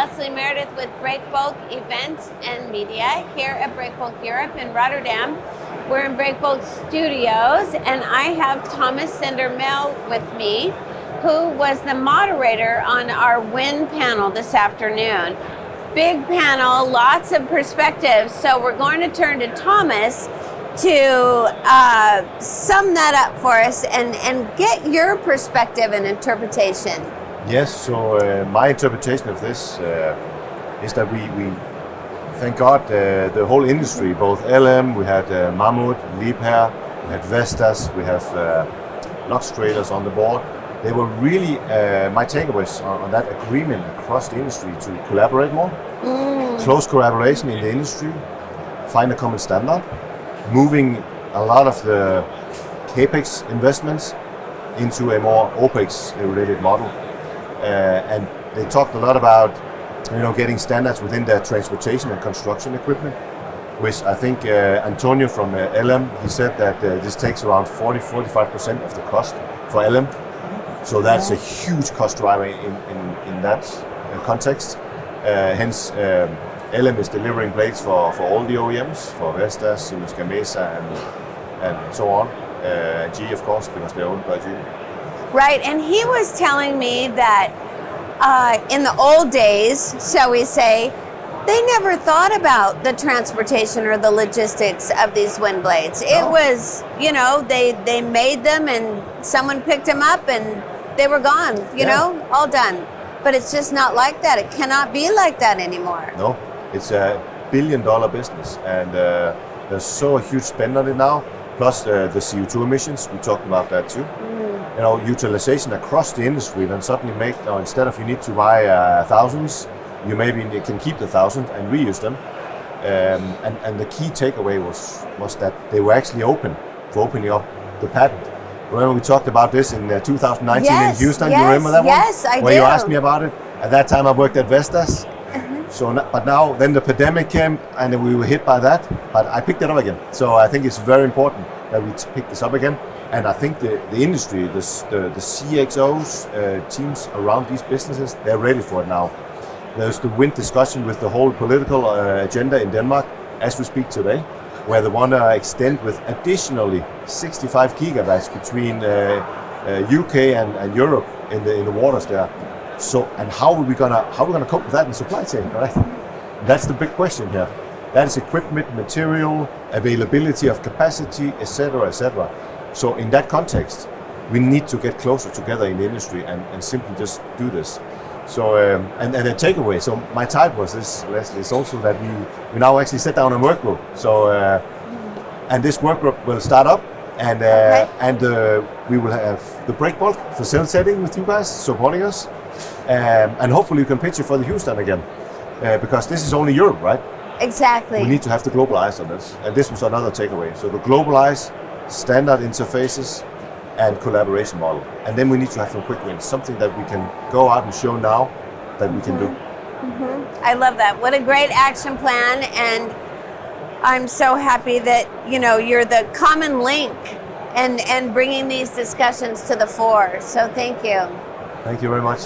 Leslie Meredith with Breakbulk Events and Media here at Breakbulk Europe in Rotterdam. We're in Breakbulk Studios, and I have Thomas Sender Mehl with me, who was the moderator on our wind panel this afternoon. Big panel, lots of perspectives, so we're going to turn to Thomas to sum that up for us and get your perspective and interpretation. Yes, so my interpretation of this is that we thank God, the whole industry, both LM, we had Mammut, Liebherr, we had Vestas, we have Lux Traders on the board. They were really, my takeaways on that agreement across the industry to collaborate more, close collaboration in the industry, find a common standard, moving a lot of the CAPEX investments into a more OPEX related model. And they talked a lot about, getting standards within their transportation and construction equipment, which I think Antonio from LM, he said that this takes around 40-45% of the cost for LM. So that's a huge cost driver in that context. Hence, LM is delivering blades for all the OEMs, for Vestas, Siemens Gamesa, and so on. G, of course, because they're owned by G. Right, and he was telling me that in the old days, shall we say, they never thought about the transportation or the logistics of these wind blades. It was, they made them and someone picked them up and they were gone, all done. But it's just not like that. It cannot be like that anymore. No, it's a billion-dollar business, and there's so a huge spend on it now, plus the CO2 emissions. We talked about that too. Utilization across the industry, then suddenly instead of you need to buy thousands, you maybe can keep the 1,000 and reuse them. And the key takeaway was that they were actually open for opening up the patent. Remember we talked about this in 2019 in Houston? You remember that one? Yes, I do. Where you asked me about it. At that time I worked at Vestas. But now then the pandemic came and we were hit by that, but I picked it up again. So I think it's very important that we pick this up again. And I think the industry, the CXOs, teams around these businesses, they're ready for it now. There's the wind discussion with the whole political agenda in Denmark as we speak today, where they want to extend with additionally 65 gigawatts between UK and Europe in the waters there. So, and how are we gonna cope with that in supply chain, right? That's the big question here. That is equipment, material, availability of capacity, etc., etc. So in that context, we need to get closer together in the industry and simply just do this. So, and a takeaway, so my type was this, Leslie, is also that we now actually set down a work group. So, and this work group will start up and we will have the Breakbulk facilitating with you guys, supporting us. And hopefully you can pitch it for the Houston again, because this is only Europe, right? Exactly. We need to have to globalize on this. And this was another takeaway. So the globalize, standard interfaces, and collaboration model. And then we need to have some quick wins, something that we can go out and show now that we can do. I love that. What a great action plan. And I'm so happy that, you're the common link and bringing these discussions to the fore. So thank you. Thank you very much.